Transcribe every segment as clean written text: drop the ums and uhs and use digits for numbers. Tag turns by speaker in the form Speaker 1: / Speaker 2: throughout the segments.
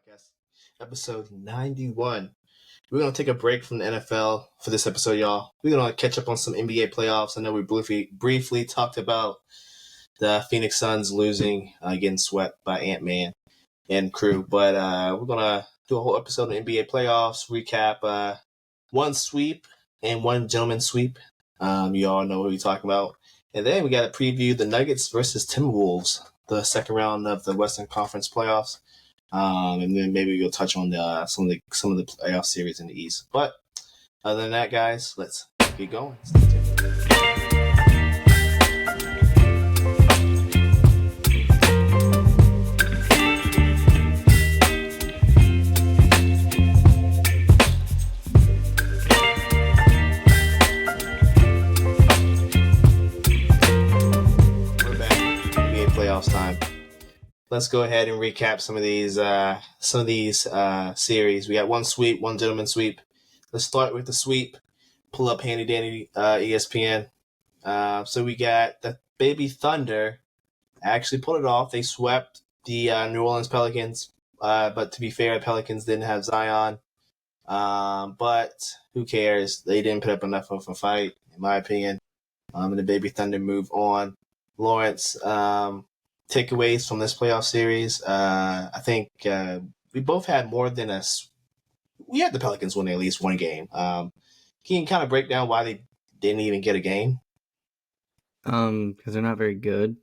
Speaker 1: Podcast, episode 91. We're going to take a break from the NFL for this episode, y'all. We're going to catch up on some NBA playoffs. I know we briefly talked about the Phoenix Suns losing, getting swept by Ant-Man and crew, but we're going to do a whole episode of NBA playoffs, recap one sweep and one gentleman sweep. You all know what we're talking about. And then we got to preview the Nuggets versus Timberwolves, the second round of the Western Conference playoffs. And then maybe we'll touch on some of the playoff series in the East. But other than that, guys, let's get going. We're back. NBA playoffs time. Let's go ahead and recap some of these series. We got one sweep, one gentleman sweep. Let's start with the sweep. Pull up handy dandy ESPN. So we got the Baby Thunder actually pulled it off. They swept the New Orleans Pelicans. But to be fair, the Pelicans didn't have Zion. But who cares? They didn't put up enough of a fight, in my opinion. And the Baby Thunder move on. Lawrence, takeaways from this playoff series. I think we both had more than we had the Pelicans winning at least one game. Can you kind of break down why they didn't even get a game?
Speaker 2: Because they're not very good.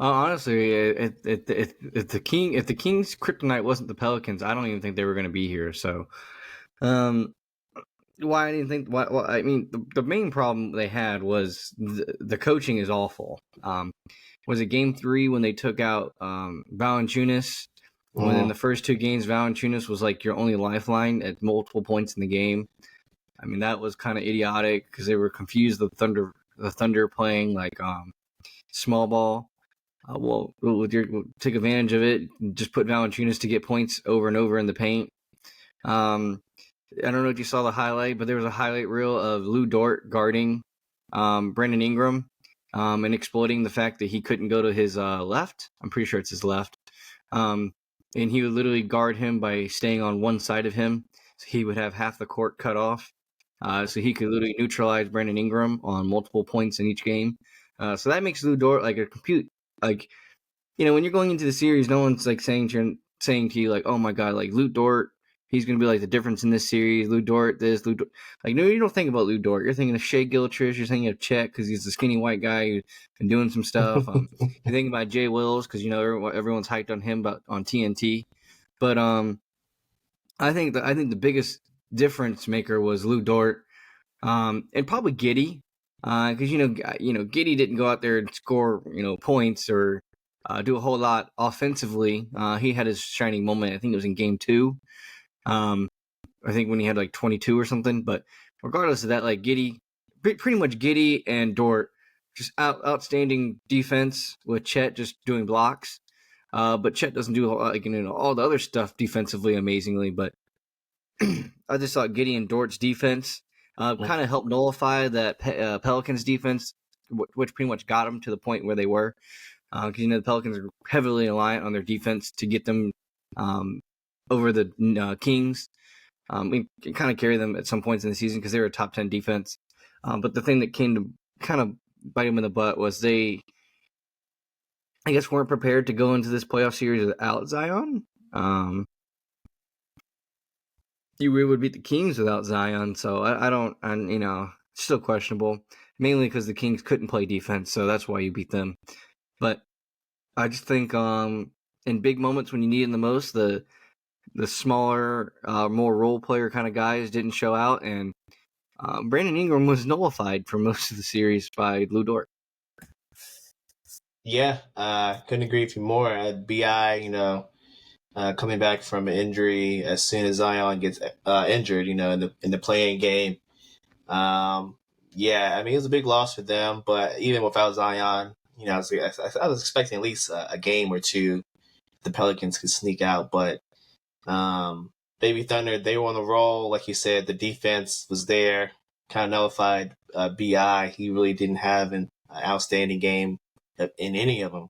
Speaker 2: Honestly, if the Kings' kryptonite wasn't the Pelicans, I don't even think they were going to be here. So, why I didn't think? I mean, the main problem they had was the coaching is awful. Was it Game 3 when they took out Valanciunas? When in the first two games, Valanciunas was like your only lifeline at multiple points in the game. I mean, that was kind of idiotic because they were confused. The Thunder playing like small ball. We'll take advantage of it. Just put Valanciunas to get points over and over in the paint. I don't know if you saw the highlight, but there was a highlight reel of Lou Dort guarding Brandon Ingram and exploiting the fact that he couldn't go to his left. I'm pretty sure it's his left. And he would literally guard him by staying on one side of him. So he would have half the court cut off. So he could literally neutralize Brandon Ingram on multiple points in each game. So that makes Lou Dort like a compute. Like, you know, when you're going into the series, no one's like saying to you like, oh my God, like Lou Dort, he's going to be like the difference in this series. Lou Dort, this, Lou Dort. Like, no, you don't think about Lou Dort. You're thinking of Shea Gilchrist. You're thinking of Chet because he's the skinny white guy who's been doing some stuff. You're thinking about Jay Wills because, you know, everyone's hyped on him on TNT. But I think the biggest difference maker was Lou Dort and probably Giddey because, you know, Giddey didn't go out there and score, you know, points or do a whole lot offensively. He had his shining moment. I think it was in Game 2. I think when he had like 22 or something. But regardless of that, like pretty much Giddey and Dort, just outstanding defense with Chet just doing blocks. But Chet doesn't do like, you know, all the other stuff defensively amazingly. But I just thought Giddey and Dort's defense kind of helped nullify that Pelicans defense, which pretty much got them to the point where they were. Because, you know, the Pelicans are heavily reliant on their defense to get them over the Kings. We can kind of carry them at some points in the season because they were a top 10 defense. But the thing that came to kind of bite them in the butt was they, I guess, weren't prepared to go into this playoff series without Zion. You would beat the Kings without Zion, so you know, it's still questionable. Mainly because the Kings couldn't play defense, so that's why you beat them. But I just think in big moments when you need them the most, the smaller, more role player kind of guys didn't show out, and Brandon Ingram was nullified for most of the series by Lou Dort.
Speaker 1: Yeah, couldn't agree with you more. BI, you know, coming back from an injury as soon as Zion gets injured, you know, in the playing game. Yeah, I mean, it was a big loss for them, but even without Zion, you know, I was expecting at least a game or two the Pelicans could sneak out, but Baby Thunder, they were on the roll. Like you said, the defense was there, kind of nullified BI. He really didn't have an outstanding game in any of them.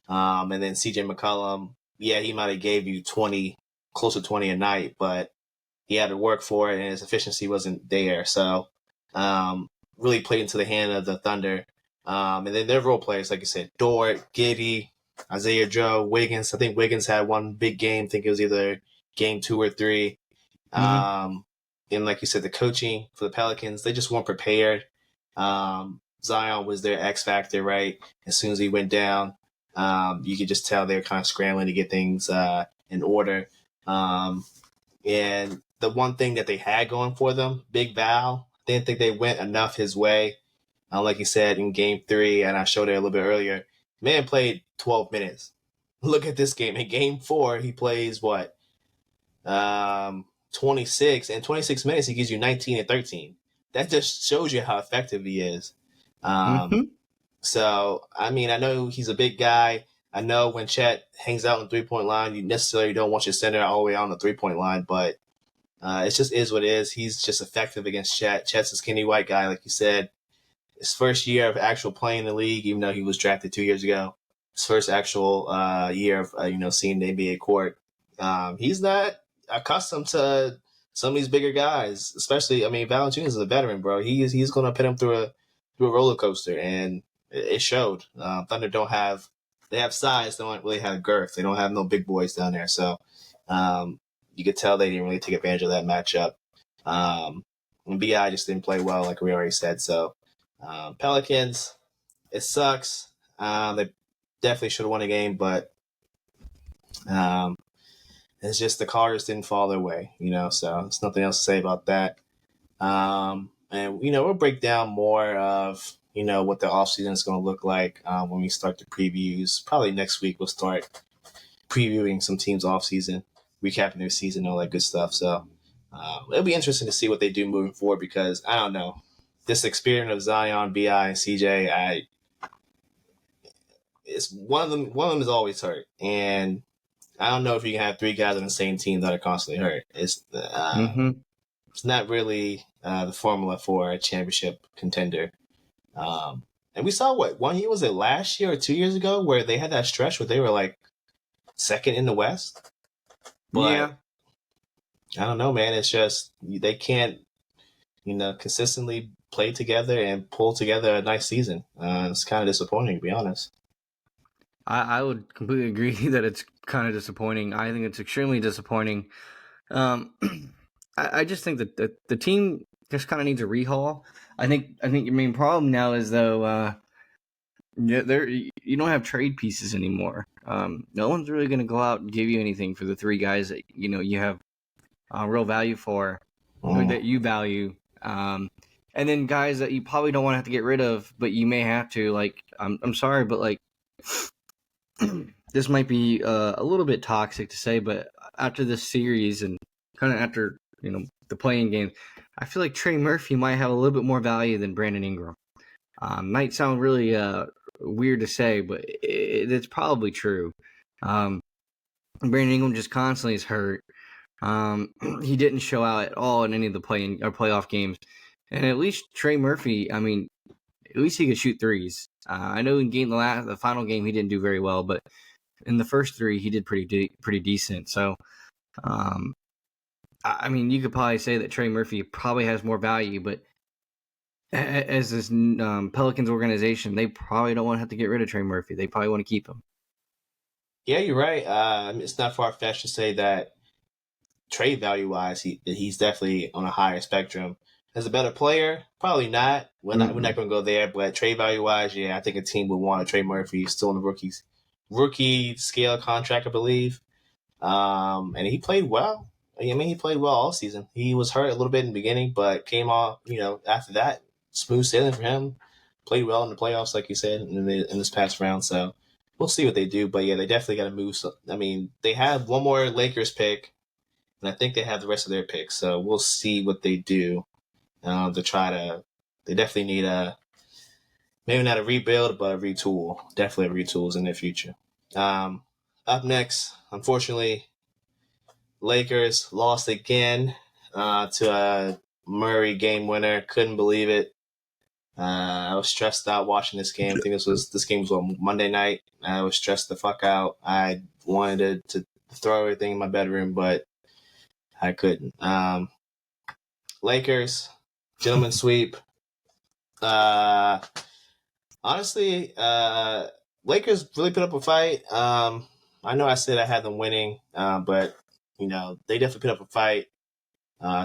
Speaker 1: And then CJ McCollum, yeah, he might have gave you 20, close to 20 a night, but he had to work for it and his efficiency wasn't there. So, really played into the hand of the Thunder. And then their role players, like you said, Dort, Giddy, Isaiah Joe, Wiggins. I think Wiggins had one big game. I think it was either game 2 or 3.
Speaker 2: Mm-hmm.
Speaker 1: And like you said, the coaching for the Pelicans, they just weren't prepared. Zion was their X factor, right? As soon as he went down, you could just tell they were kind of scrambling to get things in order. And the one thing that they had going for them, Big Val, didn't think they went enough his way. Like you said in game 3, and I showed it a little bit earlier, man played 12 minutes. Look at this game. In game 4, he plays what? 26. In 26 minutes, he gives you 19 and 13. That just shows you how effective he is.
Speaker 2: Mm-hmm.
Speaker 1: So, I mean, I know he's a big guy. I know when Chet hangs out on the 3-point line, you necessarily don't want your center all the way on the 3-point line, but it just is what it is. He's just effective against Chet. Chet's a skinny white guy, like you said. His first year of actual playing in the league, even though he was drafted 2 years ago, his first actual year of seeing the NBA court, he's not accustomed to some of these bigger guys. Especially, I mean, Valanciunas is a veteran, bro. He's going to put him through a roller coaster, and it showed. Thunder they have size, they don't really have girth. They don't have no big boys down there, so you could tell they didn't really take advantage of that matchup. And Bi just didn't play well, like we already said. So Pelicans, it sucks. They definitely should have won a game, but it's just the Carters didn't fall their way, so there's nothing else to say about that. And, we'll break down more of, what the offseason is going to look like when we start the previews. Probably next week we'll start previewing some teams' offseason, recapping their season, all that good stuff. So it'll be interesting to see what they do moving forward because, I don't know, this experience of Zion, Bi, and CJ, it's one of them is always hurt, and I don't know if you can have 3 guys on the same team that are constantly hurt. It's not really the formula for a championship contender. And we saw 1 year, was it last year or 2 years ago, where they had that stretch where they were like second in the West. But
Speaker 2: Yeah.
Speaker 1: I don't know, man. It's just they can't, consistently play together and pull together a nice season. It's kind of disappointing, to be honest.
Speaker 2: I would completely agree that it's kind of disappointing. I think it's extremely disappointing. I just think that the team just kind of needs a rehaul. I think your main problem now is though, you don't have trade pieces anymore. No one's really going to go out and give you anything for the 3 guys that you have real value for, or that you value. And then guys that you probably don't want to have to get rid of, but you may have to. Like, I'm sorry, but like. This might be a little bit toxic to say, but after this series and kind of after the playing game, I feel like Trey Murphy might have a little bit more value than Brandon Ingram. Might sound really weird to say, but it's probably true. Brandon Ingram just constantly is hurt. He didn't show out at all in any of the playing or playoff games, and at least Trey Murphy, I mean, at least he could shoot threes. I know in the final game he didn't do very well, but in the first 3 he did pretty decent. So, I mean, you could probably say that Trey Murphy probably has more value, but as this Pelicans organization, they probably don't want to have to get rid of Trey Murphy. They probably want to keep him.
Speaker 1: Yeah, you're right. It's not far fetched to say that trade value wise, he's definitely on a higher spectrum. As a better player, probably not. We're not going to go there. But trade value wise, yeah, I think a team would want to trade Murphy. He's still in the rookie scale contract, I believe. And he played well. I mean, he played well all season. He was hurt a little bit in the beginning, but came off. After that, smooth sailing for him. Played well in the playoffs, like you said, in this past round. So we'll see what they do. But yeah, they definitely got to move. So, I mean, they have one more Lakers pick, and I think they have the rest of their picks. So we'll see what they do. To try to, they definitely need maybe not a rebuild, but a retool. Definitely a retools in their future. Up next, unfortunately, Lakers lost again to a Murray game winner. Couldn't believe it. I was stressed out watching this game. I think this game was on Monday night. I was stressed the fuck out. I wanted to throw everything in my bedroom, but I couldn't. Lakers, gentleman sweep. Uh, honestly, Lakers really put up a fight. I know I said I had them winning, but they definitely put up a fight.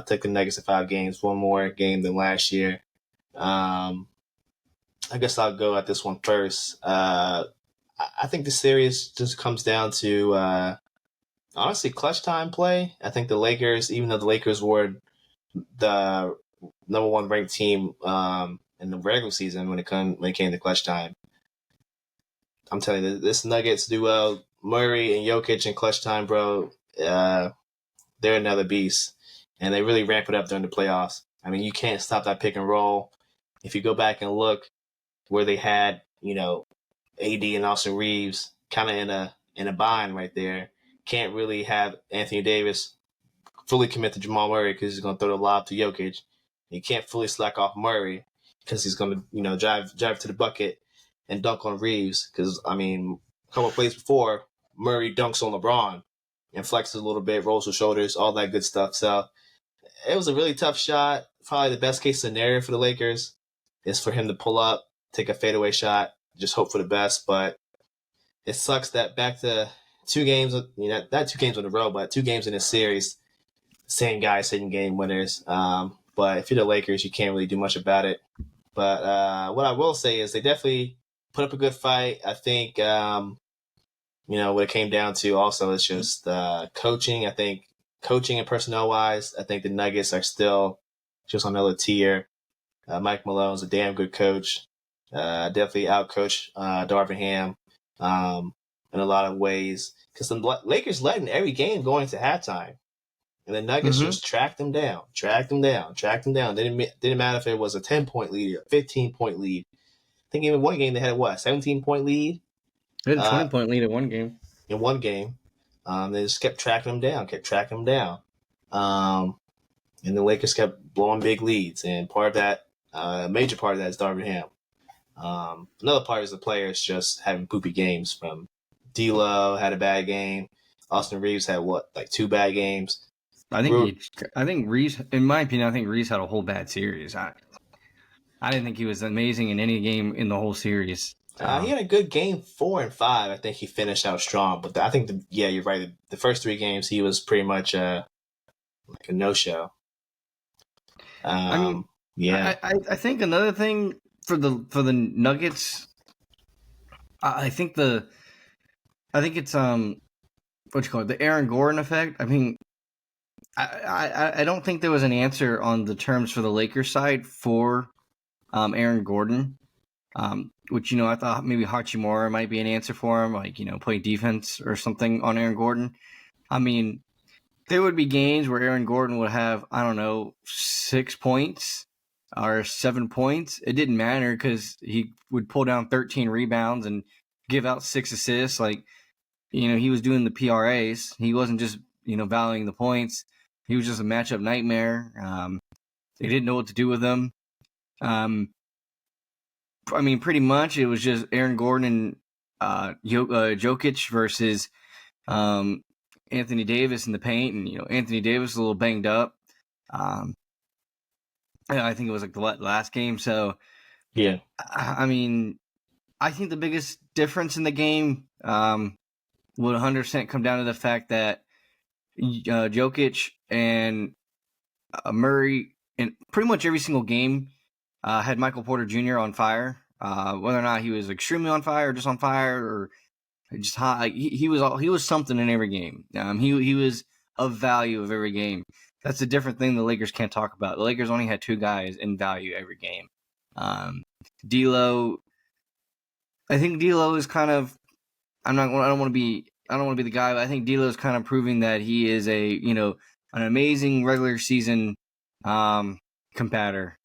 Speaker 1: Took the Nuggets to 5 games, one more game than last year. I guess I'll go at this one first. I think the series just comes down to honestly clutch time play. I think the Lakers, even though the Lakers were the number one ranked team in the regular season when it came to clutch time, I'm telling you, this Nuggets duo, Murray and Jokic in clutch time, bro, they're another beast, and they really ramp it up during the playoffs. I mean, you can't stop that pick and roll. If you go back and look where they had, AD and Austin Reeves kind of in a bind right there. Can't really have Anthony Davis fully commit to Jamal Murray because he's going to throw the lob to Jokic. You can't fully slack off Murray because he's going to drive to the bucket and dunk on Reeves. Because I mean, a couple of plays before, Murray dunks on LeBron and flexes a little bit, rolls his shoulders, all that good stuff. So it was a really tough shot. Probably the best case scenario for the Lakers is for him to pull up, take a fadeaway shot, just hope for the best. But it sucks that back to 2 games, not 2 games in a row, but 2 games in this series, same guys hitting game winners. But if you're the Lakers, you can't really do much about it. But what I will say is they definitely put up a good fight. I think, what it came down to also is just coaching. I think coaching and personnel wise, I think the Nuggets are still just on another tier. Mike Malone's a damn good coach. Definitely outcoached Darvin Ham in a lot of ways because the Lakers led in every game going to halftime, and the Nuggets just tracked them down. Didn't matter if it was a 10-point lead or a 15-point lead. I think even one game they had a 17-point lead.
Speaker 2: They had a 20-point lead in one game.
Speaker 1: In one game, they just kept tracking them down. And the Lakers kept blowing big leads, and part of that, a major part of that is Darvin Ham. Another part is the players just having poopy games. From D'Lo had a bad game. Austin Reeves had 2 bad games.
Speaker 2: I think Reeves, in my opinion, Reeves had a whole bad series. I didn't think he was amazing in any game in the whole series.
Speaker 1: He had a good game 4 and 5. I think he finished out strong, but I think you're right. The first 3 games he was pretty much like a no-show.
Speaker 2: I think another thing for the Nuggets, I think it's what you call it, the Aaron Gordon effect. I mean, I don't think there was an answer on the terms for the Lakers side for Aaron Gordon, which I thought maybe Hachimura might be an answer for him, like play defense or something on Aaron Gordon. I mean, there would be games where Aaron Gordon would have 6 points or 7 points. It didn't matter because he would pull down 13 rebounds and give out 6 assists. Like, he was doing the PRAs. He wasn't just, valuing the points. He was just a matchup nightmare. They didn't know what to do with him. Pretty much it was just Aaron Gordon and Jokic versus Anthony Davis in the paint. And, Anthony Davis was a little banged up. I think it was like the last game. So,
Speaker 1: yeah.
Speaker 2: I think the biggest difference in the game would 100% come down to the fact that Jokic and Murray in pretty much every single game had Michael Porter Jr. on fire. Whether or not he was extremely on fire or just on fire or just hot, he was something in every game. He was of value of every game. That's a different thing the Lakers can't talk about. The Lakers only had 2 guys in value every game. D'Lo, I think D'Lo is kind of. I don't want to be the guy, but I think D'Lo is kind of proving that he is an amazing regular season competitor.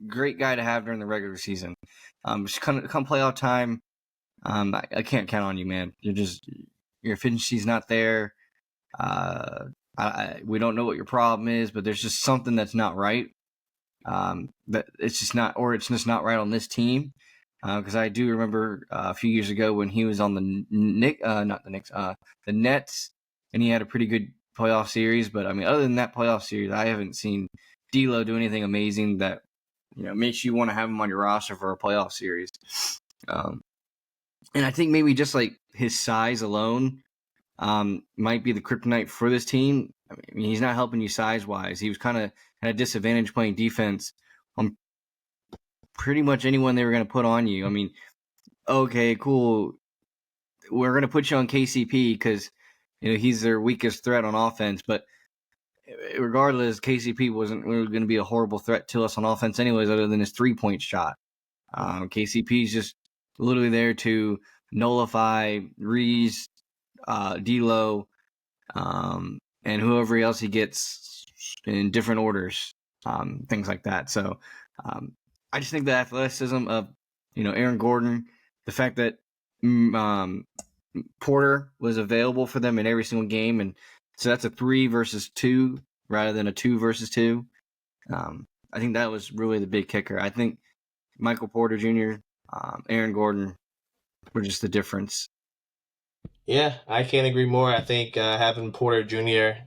Speaker 2: Great guy to have during the regular season. Just come playoff time. I can't count on you, man. Your efficiency's not there. We don't know what your problem is, but there's just something that's not right. That it's just not right on this team. Because I do remember a few years ago when he was on the the Nets, and he had a pretty good playoff series. But I mean, other than that playoff series, I haven't seen D'Lo do anything amazing that makes you want to have him on your roster for a playoff series. And I think maybe just like his size alone might be the kryptonite for this team. I mean, he's not helping you size wise. He was kind of at a disadvantage playing defense on pretty much anyone they were going to put on you. I mean, okay, cool. We're going to put you on KCP because he's their weakest threat on offense. But regardless, KCP wasn't really going to be a horrible threat to us on offense anyways, other than his 3-point shot. KCP is just literally there to nullify Reeves, D'Lo, and whoever else he gets in different orders, things like that. So I just think the athleticism of Aaron Gordon, the fact that Porter was available for them in every single game, and so that's a 3 versus 2 rather than a 2 versus 2. I think that was really the big kicker. I think Michael Porter Jr., Aaron Gordon were just the difference.
Speaker 1: Yeah, I can't agree more. I think having Porter Jr.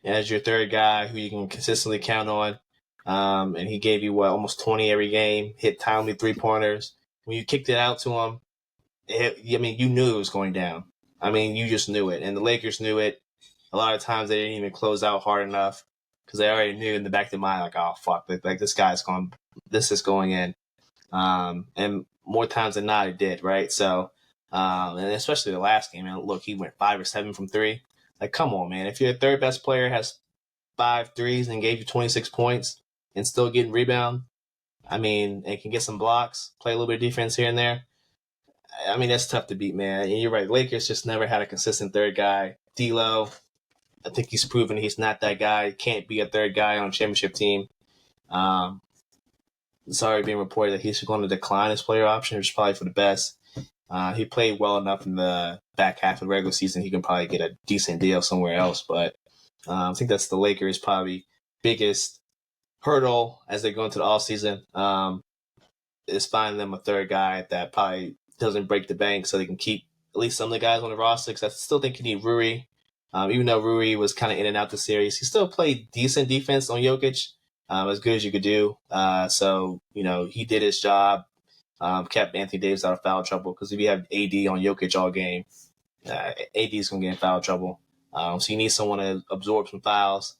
Speaker 1: as your third guy who you can consistently count on, and he gave you almost 20 every game, hit timely 3-pointers. When you kicked it out to him, you knew it was going down. I mean, you just knew it, and the Lakers knew it. A lot of times they didn't even close out hard enough because they already knew in the back of their mind, like, oh fuck, like this is going in. And more times than not, it did, right? So, and especially the last game, man, look, he went 5 or 7 from 3. Like, come on, man. If your third best player has 5 threes and gave you 26 points and still getting rebound, I mean, and can get some blocks, play a little bit of defense here and there, I mean, that's tough to beat, man. And you're right. Lakers just never had a consistent third guy. D'Lo, I think he's proven he's not that guy. Can't be a third guy on a championship team. It's already being reported that he's going to decline his player option, which is probably for the best. He played well enough in the back half of the regular season. He can probably get a decent deal somewhere else. But I think that's the Lakers' probably biggest hurdle as they go into the offseason, is finding them a third guy that probably doesn't break the bank so they can keep at least some of the guys on the roster. Because I still think you need Rui. Even though Rui was kind of in and out the series, he still played decent defense on Jokic, as good as you could do. So, he did his job, kept Anthony Davis out of foul trouble because if you have AD on Jokic all game, AD is going to get in foul trouble. So you need someone to absorb some fouls.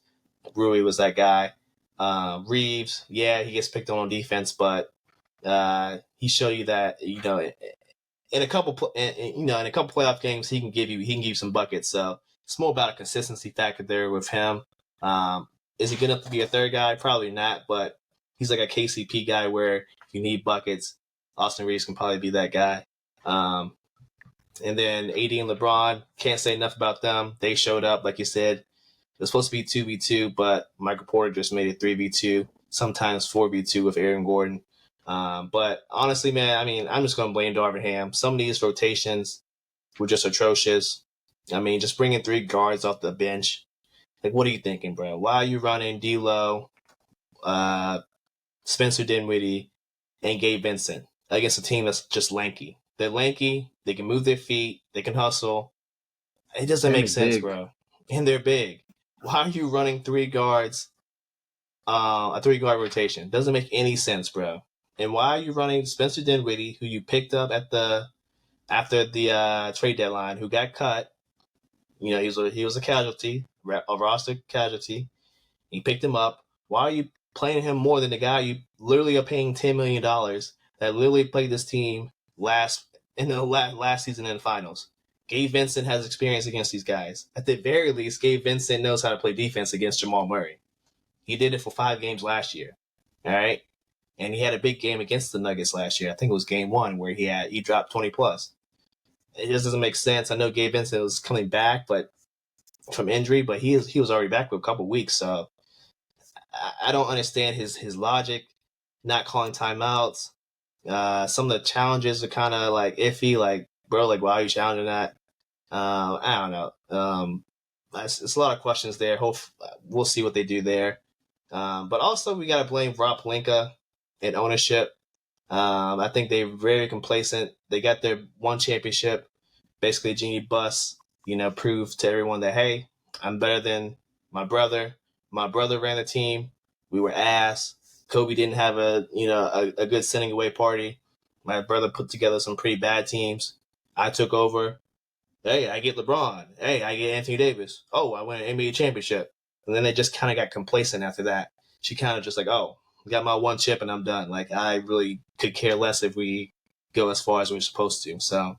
Speaker 1: Rui was that guy. Reeves, yeah, he gets picked on defense, but he showed you that, in a couple playoff games, he can give you some buckets. So it's more about a consistency factor there with him. Is he good enough to be a third guy? Probably not, but he's like a KCP guy where if you need buckets, Austin Reeves can probably be that guy. And then AD and LeBron, can't say enough about them. They showed up, like you said. It was supposed to be 2v2, but Michael Porter just made it 3v2, sometimes 4v2 with Aaron Gordon. But honestly, man, I mean, I'm just going to blame Darvin Ham. Some of these rotations were just atrocious. I mean, just bringing 3 guards off the bench. Like, what are you thinking, bro? Why are you running D'Lo, Spencer Dinwiddie, and Gabe Vincent against a team that's just lanky? They're lanky. They can move their feet. They can hustle. It doesn't make sense, big. Bro. And they're big. Why are you running 3 guards, a 3-guard rotation? Doesn't make any sense, bro. And why are you running Spencer Dinwiddie, who you picked up after the trade deadline, who got cut? He was a casualty, a roster casualty. You picked him up. Why are you playing him more than the guy you literally are paying $10 million that literally played this team last season in the finals? Gabe Vincent has experience against these guys. At the very least, Gabe Vincent knows how to play defense against Jamal Murray. He did it for 5 games last year. All right. And he had a big game against the Nuggets last year. I think it was game 1 where he dropped 20 plus. It just doesn't make sense. I know Gabe Vincent was coming back, but from injury, but he was already back for a couple weeks. So I don't understand his logic, not calling timeouts. Some of the challenges are kind of like iffy. Like, bro, like, why are you challenging that? I don't know. It's a lot of questions there. We'll see what they do there. But also we got to blame Rob Pelinka and ownership. I think they're very complacent. They got their one championship, basically Genie Bus, proved to everyone that, hey, I'm better than my brother. My brother ran the team. We were ass. Kobe didn't have a good sending away party. My brother put together some pretty bad teams. I took over. Hey, I get LeBron. Hey, I get Anthony Davis. Oh, I win an NBA championship. And then they just kind of got complacent after that. She kind of just like, oh, got my one chip and I'm done. Like, I really could care less if we go as far as we're supposed to. So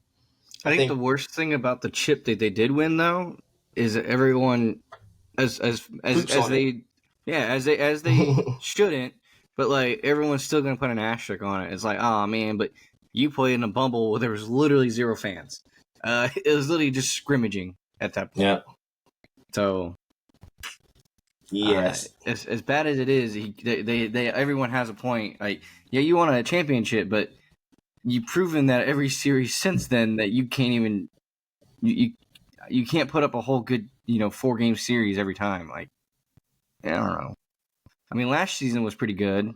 Speaker 2: I
Speaker 1: I
Speaker 2: think the
Speaker 1: think
Speaker 2: worst thing about the chip that they did win, though, is that everyone
Speaker 1: sleeps
Speaker 2: as
Speaker 1: on it.
Speaker 2: they as they shouldn't, but like everyone's still gonna put an asterisk on it. It's like, oh man, but you played in a bubble where there was literally zero fans. It was literally just scrimmaging at that point.
Speaker 1: Yeah.
Speaker 2: So
Speaker 1: Yes.
Speaker 2: as bad as it is, they everyone has a point. Like, yeah, you won a championship, but you've proven that every series since then that you can't even you you can't put up a whole good 4-game series every time. Like, I don't know. I mean, last season was pretty good,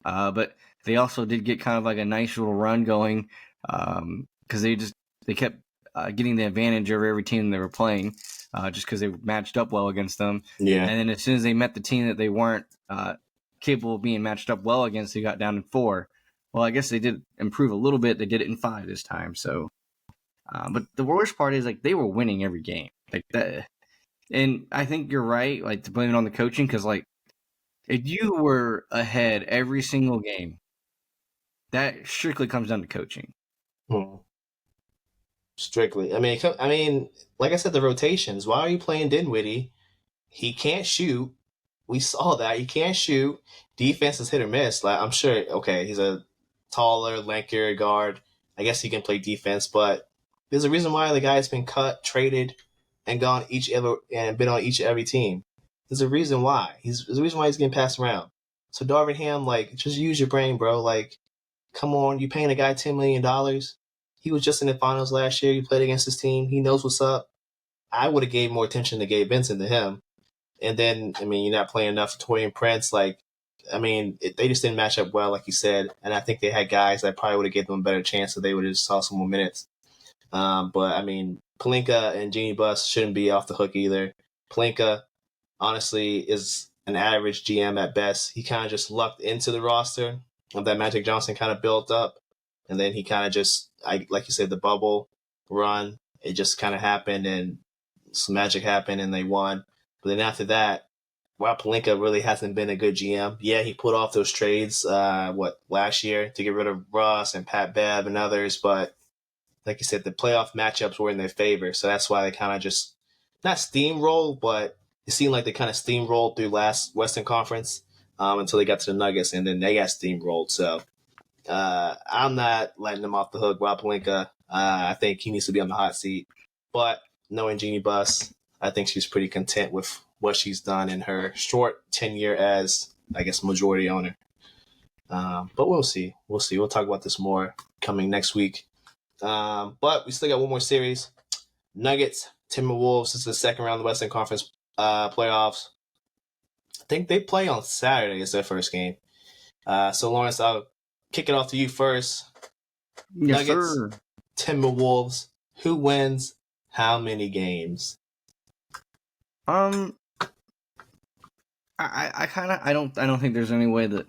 Speaker 2: but they also did get kind of like a nice little run going because they kept getting the advantage over every team they were playing just because they matched up well against them.
Speaker 1: Yeah.
Speaker 2: And then as soon as they met the team that they weren't capable of being matched up well against, they got down in 4. Well, I guess they did improve a little bit. They did it in 5 this time. So, but the worst part is like they were winning every game like that. And I think you're right, like to blame it on the coaching because like if you were ahead every single game, that strictly comes down to coaching.
Speaker 1: Hmm. Strictly. I mean, like I said, the rotations. Why are you playing Dinwiddie? He can't shoot. We saw that he can't shoot. Defense is hit or miss. Like I'm sure. Okay, he's a taller, lankier guard. I guess he can play defense, but there's a reason why the guy's been cut, traded, and gone each ever and been on each and every team. There's a reason why. There's a reason why he's getting passed around. So Darvin Ham, like, just use your brain, bro. Like, come on, you paying a guy $10 million. He was just in the finals last year. You played against his team. He knows what's up. I would have gave more attention to Gabe Vincent than him. And then, I mean, you're not playing enough for Torian Prince. Like, I mean, they just didn't match up well, like you said. And I think they had guys that probably would have given them a better chance if they would have just saw some more minutes. But I mean, Pelinka and Genie Bus shouldn't be off the hook either. Pelinka, honestly, is an average GM at best. He kind of just lucked into the roster that Magic Johnson kind of built up. And then he kind of just, like you said, the bubble run, it just kind of happened and some magic happened and they won. But then after that, Rob Pelinka really hasn't been a good GM. Yeah, he put off those trades, last year to get rid of Russ and Pat Bev and others. But like you said, the playoff matchups were in their favor. So that's why they kind of just, not steamroll, but it seemed like they kind of steamrolled through last Western Conference until they got to the Nuggets and then they got steamrolled. So I'm not letting him off the hook. Rob Pelinka, I think he needs to be on the hot seat. But knowing Jeannie Buss, I think she's pretty content with what she's done in her short tenure as, I guess, majority owner. But we'll see. We'll see. We'll talk about this more coming next week. But we still got one more series. Nuggets, Timberwolves. This is the second round of the Western Conference playoffs. I think they play on Saturday. It's their first game. So, Lawrence, I'll kick it off to you first.
Speaker 2: Yes,
Speaker 1: Nuggets,
Speaker 2: sir.
Speaker 1: Timberwolves. Who wins? How many games?
Speaker 2: I don't think there's any way that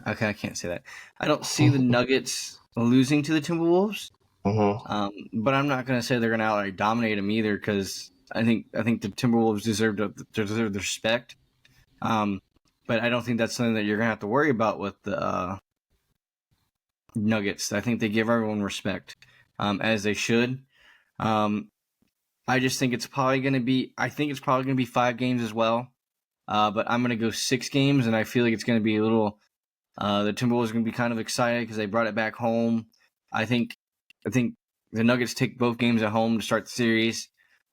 Speaker 2: I can't say that. I don't see the Nuggets losing to the Timberwolves.
Speaker 1: Mm-hmm.
Speaker 2: But I'm not gonna say they're gonna outright dominate them either because I think the Timberwolves deserve the respect. But I don't think that's something that you're gonna have to worry about with the Nuggets. I think they give everyone respect, as they should. I just think it's probably gonna be. I think it's probably gonna be 5 games as well. But I'm gonna go 6 games, and I feel like it's gonna be a little. The Timberwolves are gonna be kind of excited because they brought it back home. I think the Nuggets take both games at home to start the series.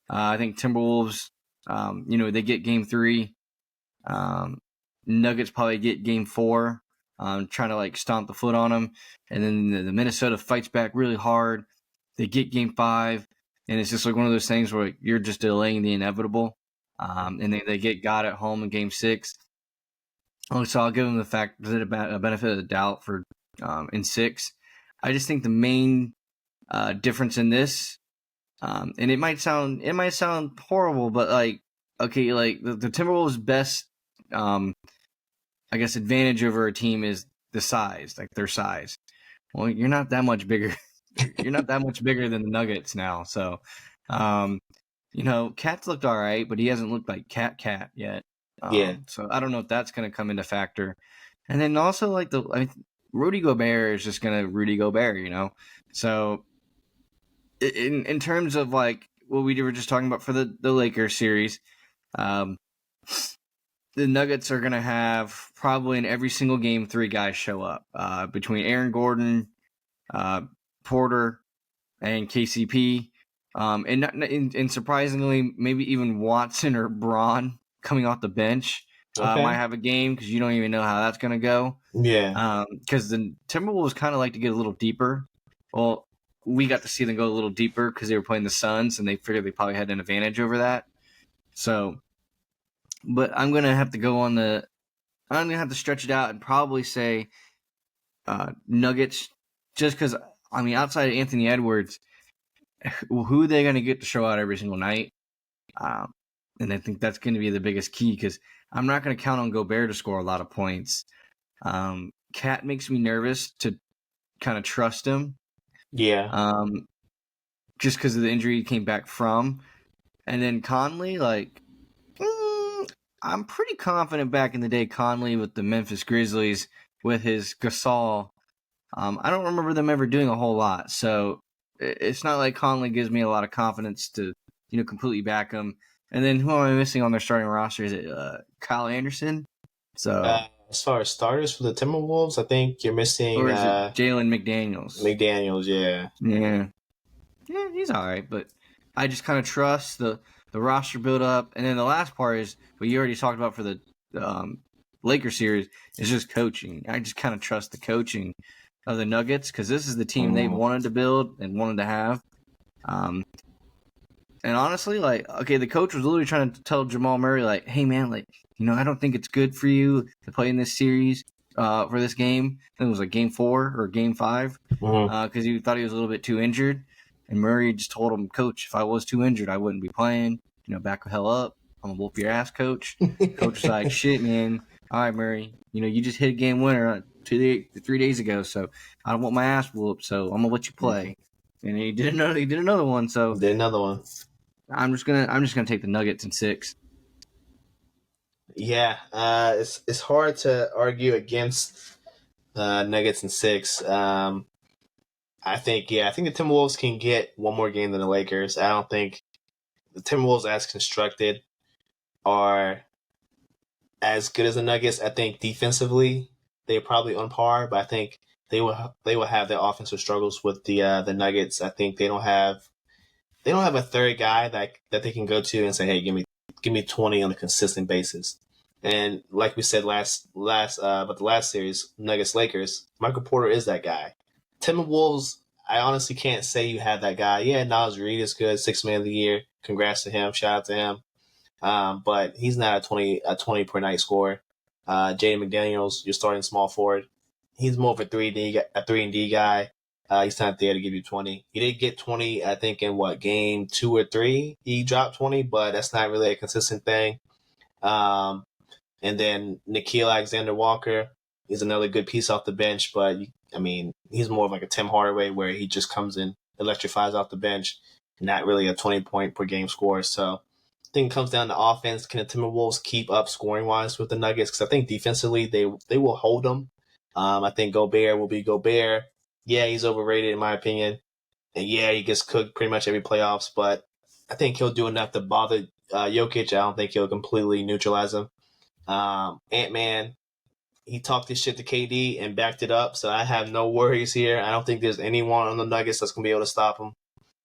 Speaker 2: I think Timberwolves, they get game 3. Nuggets probably get game 4, trying to like stomp the foot on them. And then the Minnesota fights back really hard. They get game 5, and it's just like one of those things where you're just delaying the inevitable. And they get got at home in game 6. So I'll give him the fact that a benefit of the doubt for in 6. I just think the main difference in this, and it might sound horrible, but like okay, like the Timberwolves' best, I guess, advantage over a team is the size, like their size. Well, you're not that much bigger. You're not that much bigger than the Nuggets now. So, Cat's looked all right, but he hasn't looked like Cat yet.
Speaker 1: Yeah.
Speaker 2: So I don't know if that's going to come into factor. And then also like Rudy Gobert is just going to Rudy Gobert. So in terms of like what we were just talking about for the Lakers series, the Nuggets are going to have probably in every single game 3 guys show up between Aaron Gordon, Porter, and KCP. And surprisingly, maybe even Watson or Braun coming off the bench
Speaker 1: Okay.
Speaker 2: might have a game because you don't even know how that's going to go.
Speaker 1: Yeah.
Speaker 2: Because the Timberwolves kind of like to get a little deeper. Well, we got to see them go a little deeper because they were playing the Suns, and they figured they probably had an advantage over that. So, but I'm going to have to go on the – I'm going to have to stretch it out and probably say Nuggets just because, I mean, outside of Anthony Edwards – who are they going to get to show out every single night? And I think that's going to be the biggest key because I'm not going to count on Gobert to score a lot of points. Cat makes me nervous to kind of trust him.
Speaker 1: Yeah.
Speaker 2: Just because of the injury he came back from. And then Conley, I'm pretty confident back in the day Conley with the Memphis Grizzlies with his Gasol. I don't remember them ever doing a whole lot. So it's not like Conley gives me a lot of confidence to, completely back him. And then who am I missing on their starting roster? Is it Kyle Anderson? So,
Speaker 1: As far as starters for the Timberwolves, I think you're missing
Speaker 2: or is it Jalen McDaniels?
Speaker 1: McDaniels, yeah.
Speaker 2: Yeah, he's all right, but I just kind of trust the roster build up. And then the last part is what you already talked about for the Lakers series is just coaching. I just kind of trust the coaching of the Nuggets because this is the team they've wanted to build and wanted to have. And honestly, the coach was literally trying to tell Jamal Murray, hey, man, I don't think it's good for you to play in this series for this game. I think it was Game 4 or Game 5 because he thought he was a little bit too injured. And Murray just told him, Coach, if I was too injured, I wouldn't be playing. Back the hell up. I'm going to whoop your ass, Coach. Coach was like, shit, man. All right, Murray. You just hit a game winner 3 days ago, so I don't want my ass whooped, so I'm going to let you play. And he did another one, so
Speaker 1: did another one.
Speaker 2: I'm just gonna take the Nuggets in 6.
Speaker 1: Yeah, it's hard to argue against Nuggets in 6. I think the Timberwolves can get one more game than the Lakers. I don't think the Timberwolves, as constructed, are as good as the Nuggets. I think defensively they're probably on par, but I think they will have their offensive struggles with the Nuggets. I think they don't have a third guy that they can go to and say, hey, give me 20 on a consistent basis. And like we said about the last series, Nuggets Lakers, Michael Porter is that guy. Timberwolves, I honestly can't say you have that guy. Yeah, Naz Reid is good, 6th man of the year. Congrats to him. Shout out to him. But he's not a 20 per night scorer. Jaden McDaniels, your starting small forward, he's more of a 3-and-D guy. He's not there to give you 20. He did get 20, I think, in game 2 or 3. He dropped 20, but that's not really a consistent thing. And then Nickeil Alexander-Walker is another good piece off the bench, but he's more of like a Tim Hardaway where he just comes in, electrifies off the bench, not really a 20-point per game scorer. So I think it comes down to offense. Can the Timberwolves keep up scoring-wise with the Nuggets? Because I think defensively they will hold them. I think Gobert will be Gobert. Yeah, he's overrated in my opinion. And yeah, he gets cooked pretty much every playoffs, but I think he'll do enough to bother Jokic. I don't think he'll completely neutralize him. Ant-Man, he talked his shit to KD and backed it up, so I have no worries here. I don't think there's anyone on the Nuggets that's going to be able to stop him.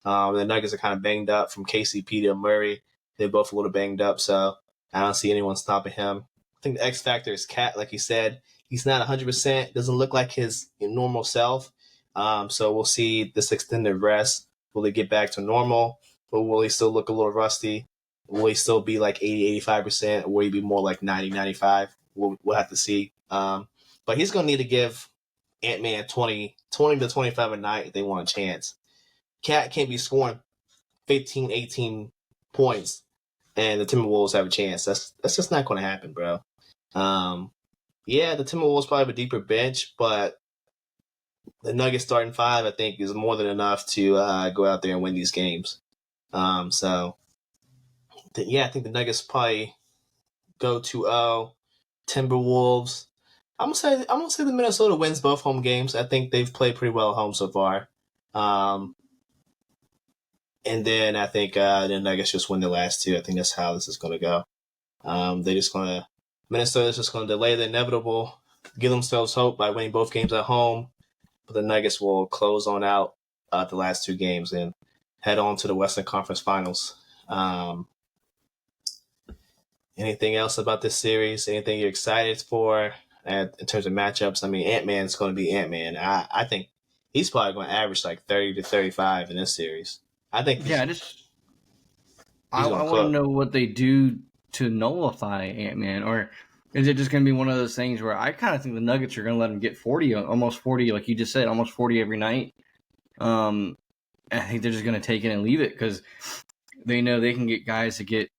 Speaker 1: The Nuggets are kind of banged up from KCP to Murray. They're both a little banged up, so I don't see anyone stopping him. I think the X factor is Cat, like you said. He's not 100%, doesn't look like his normal self. So we'll see this extended rest. Will he get back to normal? Or will he still look a little rusty? Will he still be like 80, 85%? Or will he be more like 90, 95? we'll have to see. But he's going to need to give Ant-Man 20 to 25 a night if they want a chance. Cat can't be scoring 15, 18 points and the Timberwolves have a chance. That's just not going to happen, bro. Yeah, the Timberwolves probably have a deeper bench, but the Nuggets starting five, I think, is more than enough to go out there and win these games. I think the Nuggets probably go 2-0. Timberwolves. I'm gonna say the Minnesota wins both home games. I think they've played pretty well at home so far. And then I think the Nuggets just win the last two. I think that's how this is gonna go. Minnesota's just gonna delay the inevitable, give themselves hope by winning both games at home. But the Nuggets will close on out the last two games and head on to the Western Conference Finals. Anything else about this series? Anything you're excited for in terms of matchups? I mean, Ant-Man's going to be Ant-Man. I think he's probably going to average like 30 to 35 in this series. I think
Speaker 2: I want to know what they do to nullify Ant-Man, or is it just going to be one of those things where I kind of think the Nuggets are going to let him get 40, almost 40, like you just said, almost 40 every night. I think they're just going to take it and leave it because they know they can get guys to get,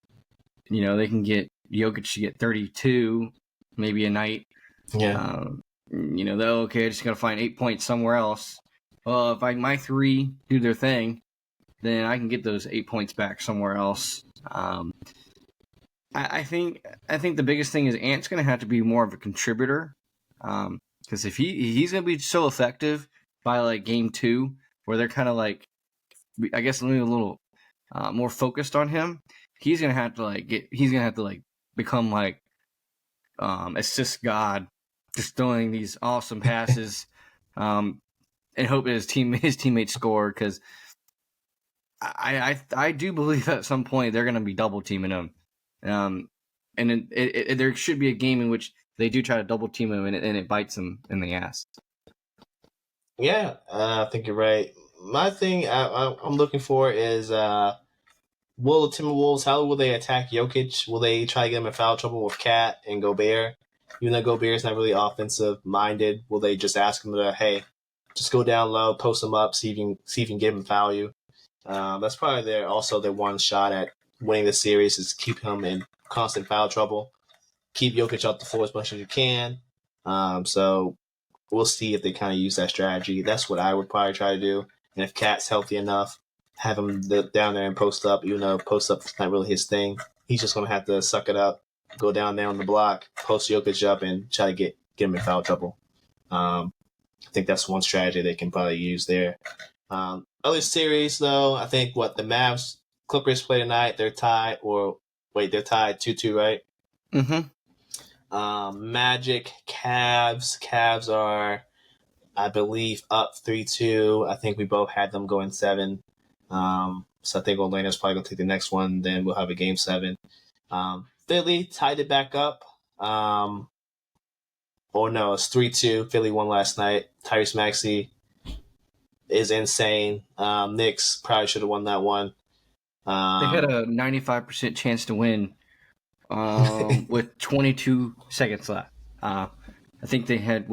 Speaker 2: they can get Jokic to get 32 maybe a night.
Speaker 1: Yeah.
Speaker 2: They're okay, I just got to find 8 points somewhere else. Well, if my three do their thing, then I can get those 8 points back somewhere else. I think the biggest thing is Ant's going to have to be more of a contributor, because if he's going to be so effective by like game 2, where they're kind of like, I guess, a little more focused on him, he's going to have to become like assist god, just throwing these awesome passes, and hope that his teammates score, because I do believe at some point they're going to be double teaming him. And there should be a game in which they do try to double team him and it bites him in the ass.
Speaker 1: Yeah, I think you're right. My thing I'm looking for is will the Timberwolves, how will they attack Jokic? Will they try to get him in foul trouble with Cat and Gobert? Even though Gobert's not really offensive minded, will they just ask him to, hey, just go down low, post him up, see if you can get him foul you? That's probably their one shot at winning the series is keep him in constant foul trouble, keep Jokic off the floor as much as you can. So we'll see if they kind of use that strategy. That's what I would probably try to do. And if Cat's healthy enough, have him down there and post up, even though post up is not really his thing. He's just going to have to suck it up, go down there on the block, post Jokic up, and try to get him in foul trouble. I think that's one strategy they can probably use there. Other series, though, I think the Mavs, Clippers play tonight. They're tied, they're tied 2-2, right?
Speaker 2: Mm-hmm.
Speaker 1: Magic, Cavs. Cavs are, I believe, up 3-2. I think we both had them going 7. So I think Orlando's probably going to take the next one. Then we'll have a game 7. Philly tied it back up. No, it's 3-2. Philly won last night. Tyrese Maxey is insane. Knicks probably should have won that one.
Speaker 2: They had a 95% chance to win with 22 seconds left. I think they had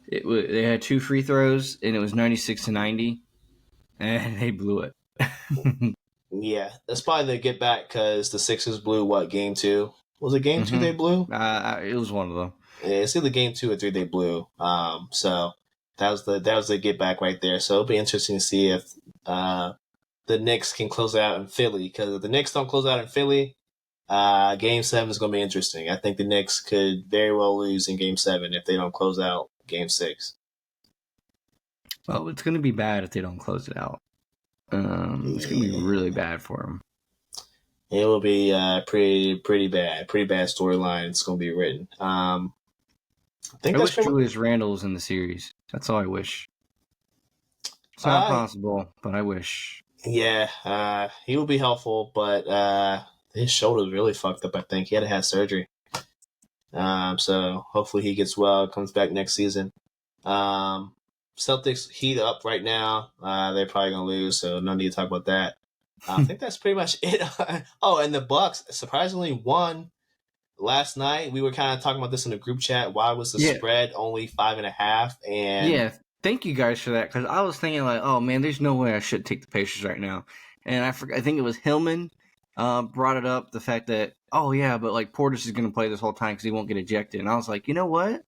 Speaker 2: they had 2 free throws, and it was 96-90, and they blew it.
Speaker 1: Yeah, that's probably the get back because the Sixers blew game 2? Was it game 2 they blew?
Speaker 2: It was one of them.
Speaker 1: Yeah, it's either game 2 or 3 they blew. So that was the get back right there. So it'll be interesting to see if the Knicks can close it out in Philly, because if the Knicks don't close out in Philly, game 7 is going to be interesting. I think the Knicks could very well lose in game 7 if they don't close out game 6.
Speaker 2: Well, it's going to be bad if they don't close it out. It's going to be really bad for them.
Speaker 1: It will be pretty bad storyline. It's going to be written. I
Speaker 2: wish Julius Randle's in the series. That's all I wish. It's not possible, but I wish.
Speaker 1: Yeah, he will be helpful, but his shoulder's really fucked up. I think he had to have surgery. So hopefully he gets well, comes back next season. Celtics heat up right now. They're probably gonna lose, so no need to talk about that. I think that's pretty much it. Oh, and the Bucks surprisingly won last night we were kind of talking about this in the group chat. Why was the
Speaker 2: Yeah.
Speaker 1: spread only 5.5? And
Speaker 2: Yeah, thank you guys for that because I was thinking like, oh man, there's no way I should take the Pacers right now, and I think it was Hillman brought it up the fact that oh yeah, but like Portis is going to play this whole time because he won't get ejected, and I was like, you know what,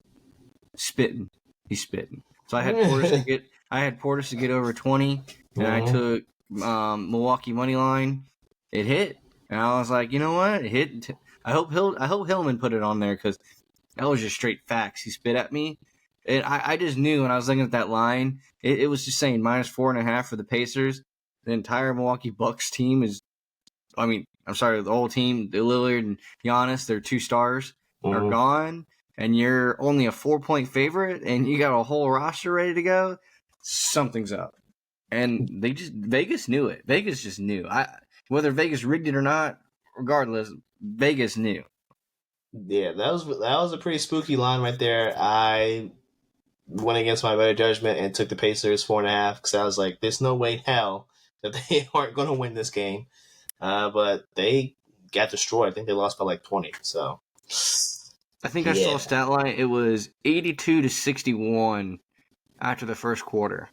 Speaker 2: spitting, he's spitting. So I had Portis to get over 20, and I took Milwaukee money line. It hit, and I was like, you know what, it hit. I hope Hillman put it on there because that was just straight facts. He spit at me. And I just knew when I was looking at that line, it was just saying -4.5 for the Pacers. The entire Milwaukee Bucks team is, I mean, I'm sorry, the whole team, Lillard and Giannis, their 2 stars, are gone. And you're only a 4-point favorite and you got a whole roster ready to go. Something's up. And Vegas knew it. Vegas just knew. Whether Vegas rigged it or not, regardless, Vegas knew.
Speaker 1: Yeah, that was a pretty spooky line right there. I went against my better judgment and took the Pacers 4.5 because I was like, "There's no way in hell that they aren't going to win this game." But they got destroyed. I think they lost by like 20. So
Speaker 2: I think I saw a stat line. It was 82-61 after the first quarter.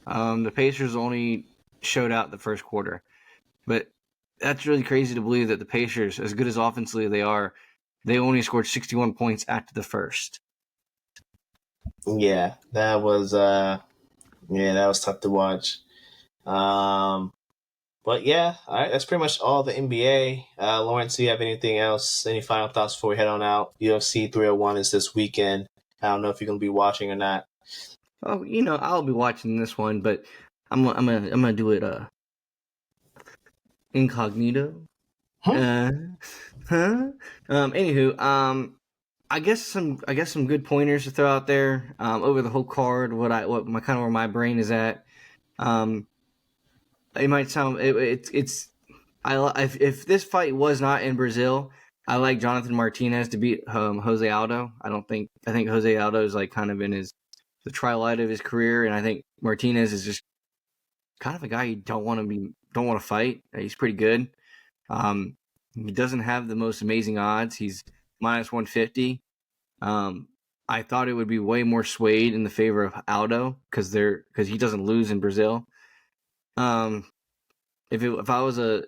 Speaker 2: The Pacers only showed out the first quarter, but that's really crazy to believe that the Pacers, as good as offensively they are, they only scored 61 points after the first.
Speaker 1: Yeah, that was tough to watch. But yeah, all right, that's pretty much all the NBA. Lawrence, do you have anything else? Any final thoughts before we head on out? UFC 301 is this weekend. I don't know if you're gonna be watching or not.
Speaker 2: Oh, I'll be watching this one, but I'm gonna do it incognito. Anywho, I guess some good pointers to throw out there over the whole card. Where my brain is at. It might sound if this fight was not in Brazil, I like Jonathan Martinez to beat Jose Aldo. I think Jose Aldo is like kind of in the twilight of his career, and I think Martinez is just kind of a guy you don't want to fight. He's pretty good. He doesn't have the most amazing odds. He's -150. I thought it would be way more swayed in the favor of Aldo because he doesn't lose in Brazil. If I was a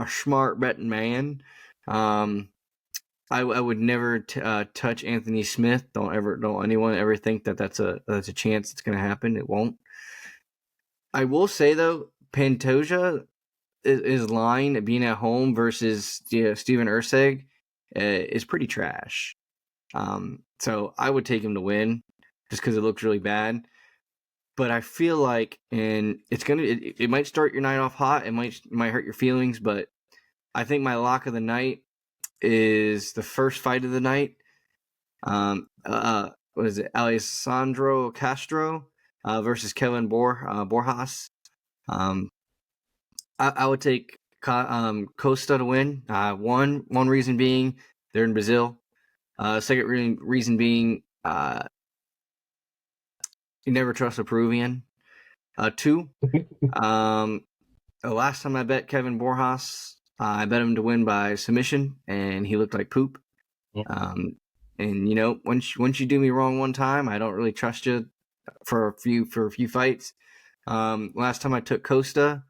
Speaker 2: smart betting man, I would never touch Anthony Smith. Don't anyone ever think that that's a chance it's going to happen. It won't. I will say though, Pantoja is line being at home versus Steven Erceg is pretty trash. So I would take him to win just because it looks really bad. But I feel like, and it might start your night off hot. It might hurt your feelings, but I think my lock of the night is the first fight of the night. What is it? Alessandro Castro versus Kevin Borjas. I would take Costa to win. One reason being they're in Brazil. Second reason being you never trust a Peruvian. 2, the last time I bet Kevin Borjas, I bet him to win by submission, and he looked like poop. And once you do me wrong one time, I don't really trust you for a few fights. Last time I took Costa,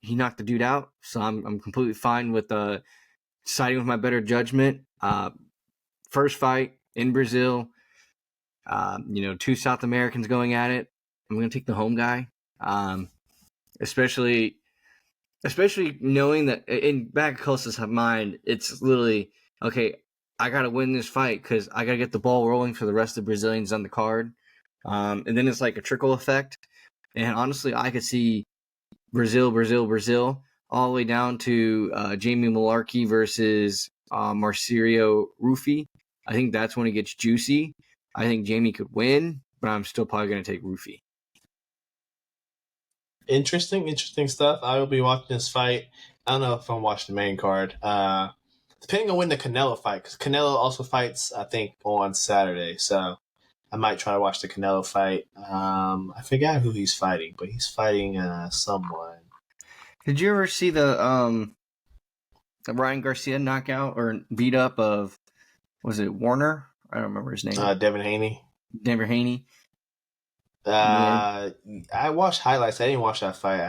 Speaker 2: he knocked the dude out, so I'm completely fine with siding with my better judgment. First fight in Brazil. 2 South Americans going at it. I'm going to take the home guy, especially knowing that in back of Costa's mind, it's literally, okay, I got to win this fight because I got to get the ball rolling for the rest of the Brazilians on the card. And then it's like a trickle effect. And honestly, I could see Brazil, all the way down to Jamie Malarkey versus Marcirio Rufi. I think that's when it gets juicy. I think Jamie could win, but I'm still probably going to take Rufi.
Speaker 1: Interesting stuff. I will be watching this fight. I don't know if I'm watching the main card. Depending on when the Canelo fight, because Canelo also fights, I think, on Saturday. So I might try to watch the Canelo fight. I forgot who he's fighting, but he's fighting someone.
Speaker 2: Did you ever see the Ryan Garcia knockout or beat up of, was it Warner? I don't remember his name.
Speaker 1: Devin Haney.
Speaker 2: Denver Haney.
Speaker 1: I watched highlights. I didn't watch that fight.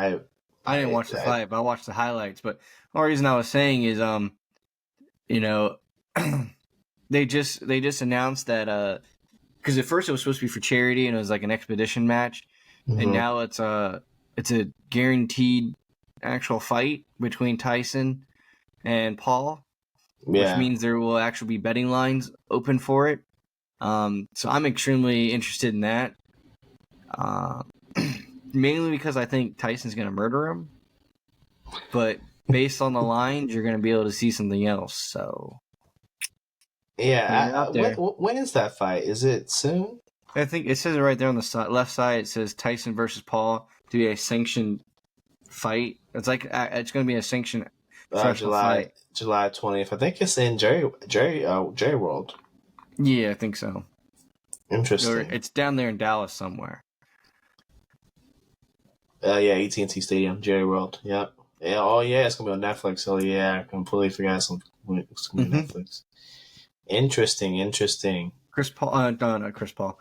Speaker 2: I didn't watch the fight, but I watched the highlights. But the only reason I was saying is, you know, they just announced that because at first it was supposed to be for charity and it was like an expedition match, and now it's a guaranteed actual fight between Tyson and Paul, which means there will actually be betting lines open for it. So I'm extremely interested in that. Mainly because I think Tyson's going to murder him. But based on the lines, you're going to be able to see something else. So,
Speaker 1: when is that fight? Is it soon?
Speaker 2: I think it says it right there on the left side. It says Tyson versus Paul to be a sanctioned fight. It's like it's going to be a sanctioned professional fight.
Speaker 1: July 20th. I think it's in Jerry World.
Speaker 2: Yeah, I think so.
Speaker 1: Interesting.
Speaker 2: It's down there in Dallas somewhere.
Speaker 1: AT&T Stadium, Jerry World. Yep. Yeah. Oh yeah, it's gonna be on Netflix. Oh yeah, I completely forgot it's gonna be on Netflix. Interesting.
Speaker 2: Chris Paul, not Chris Paul.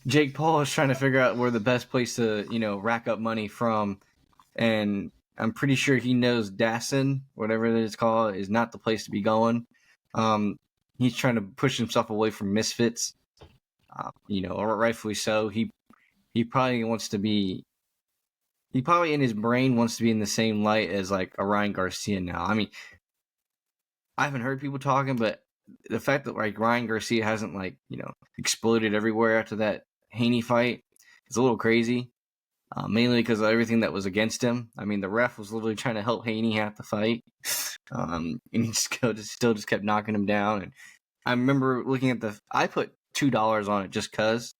Speaker 2: Jake Paul is trying to figure out where the best place to rack up money from, and I'm pretty sure he knows Dassin, whatever it is called, is not the place to be going. He's trying to push himself away from misfits. Rightfully so. He probably wants to be. He probably in his brain wants to be in the same light as like a Ryan Garcia now. I mean, I haven't heard people talking, but the fact that like Ryan Garcia hasn't exploded everywhere after that Haney fight is a little crazy. Mainly because of everything that was against him. I mean, the ref was literally trying to help Haney have the fight, and he still just kept knocking him down. And I remember looking at I put $2 on it just cause,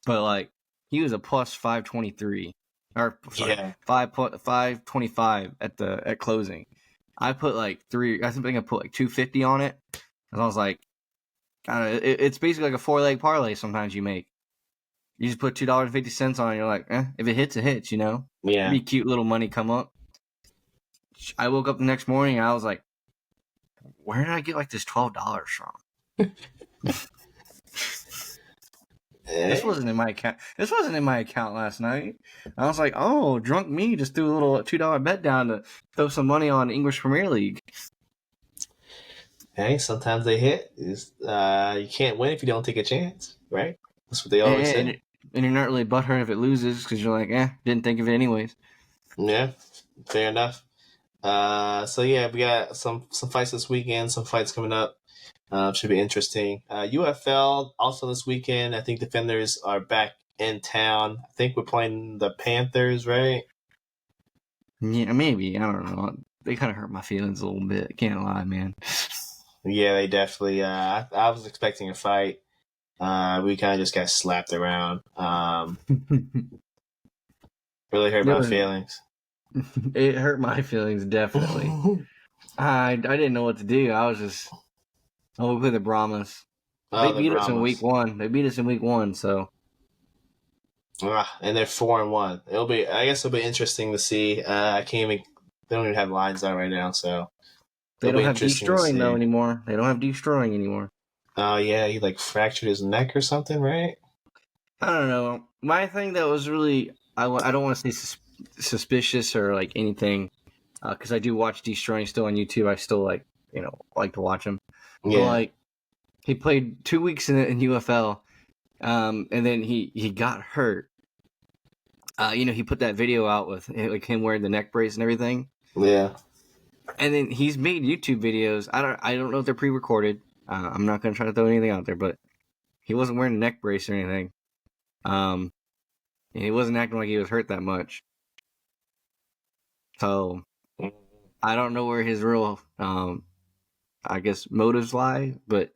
Speaker 2: but like he was a plus 523. Or sorry, 525 at closing. I put like I think I put like 250 on it, and I was like, it's basically like a 4-leg parlay. Sometimes you make, you just put $2.50 on it. You're like, if it hits, it hits. Yeah, it'd be cute little money come up. I woke up the next morning, and I was like, where did I get like this $12 from? This wasn't in my account. This wasn't in my account last night. I was like, oh, drunk me just threw a little $2 bet down to throw some money on English Premier League.
Speaker 1: Hey, sometimes they hit. You can't win if you don't take a chance, right? That's what they always say.
Speaker 2: And you're not really butthurt if it loses because you're like, didn't think of it anyways.
Speaker 1: Yeah, fair enough. So yeah, we got some fights this weekend, some fights coming up. Should be interesting. UFL also this weekend. I think Defenders are back in town. I think we're playing the Panthers, right?
Speaker 2: Yeah, maybe. I don't know. They kind of hurt my feelings a little bit. Can't lie, man.
Speaker 1: Yeah, they definitely. I was expecting a fight. We kind of just got slapped around. Really hurt my feelings.
Speaker 2: It hurt my feelings, definitely. I didn't know what to do. I was just... Oh, we play the Brahmas. They beat us in week one. So.
Speaker 1: And they're 4-1. I guess it'll be interesting to see. I can't even. They don't even have lines out right now, so.
Speaker 2: They don't have destroying though anymore. They don't have destroying anymore.
Speaker 1: Oh yeah, he fractured his neck or something, right?
Speaker 2: I don't know. My thing that was really I don't want to say suspicious or like anything, because I do watch destroying still on YouTube. I still like to watch him. Yeah. But like he played 2 weeks in UFL, and then he got hurt. He put that video out with like him wearing the neck brace and everything.
Speaker 1: Yeah.
Speaker 2: And then he's made YouTube videos. I don't know if they're pre-recorded. I'm not gonna try to throw anything out there, but he wasn't wearing a neck brace or anything. And he wasn't acting like he was hurt that much. So I don't know where his real I guess motives lie, but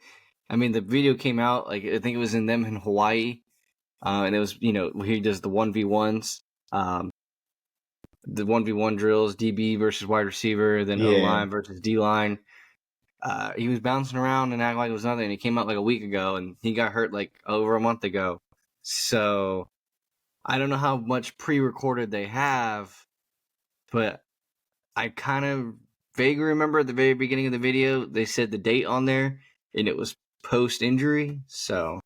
Speaker 2: I mean the video came out like I think it was in Hawaii, and it was he does the 1v1s, the 1v1 drills, DB versus wide receiver, then O-line versus D-line. He was bouncing around and acting like it was nothing. And he came out like a week ago, and he got hurt like over a month ago. So I don't know how much pre-recorded they have, but I kind of vaguely remember at the very beginning of the video, they said the date on there, and it was post-injury, so...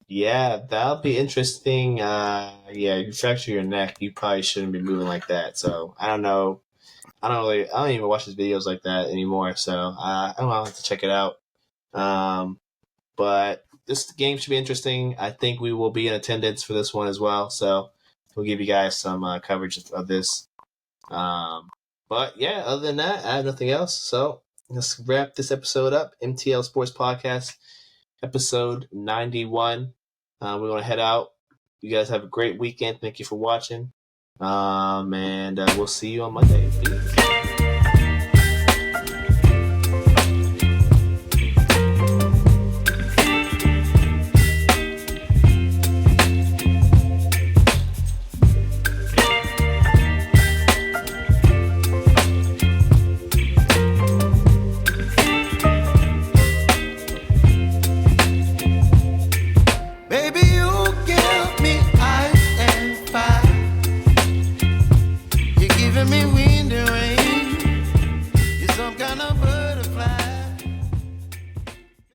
Speaker 1: Yeah, that'll be interesting. Yeah, you fracture your neck, you probably shouldn't be moving like that. So I don't know. I don't even watch his videos like that anymore. So I don't know. I'll have to check it out. But this game should be interesting. I think we will be in attendance for this one as well. So we'll give you guys some coverage of this. But yeah, other than that, I have nothing else. So let's wrap this episode up. MTL Sports Podcast, episode 91. We're going to head out. You guys have a great weekend. Thank you for watching. And we'll see you on Monday. Peace.
Speaker 3: Giving me wind and rain. You're some kind of butterfly.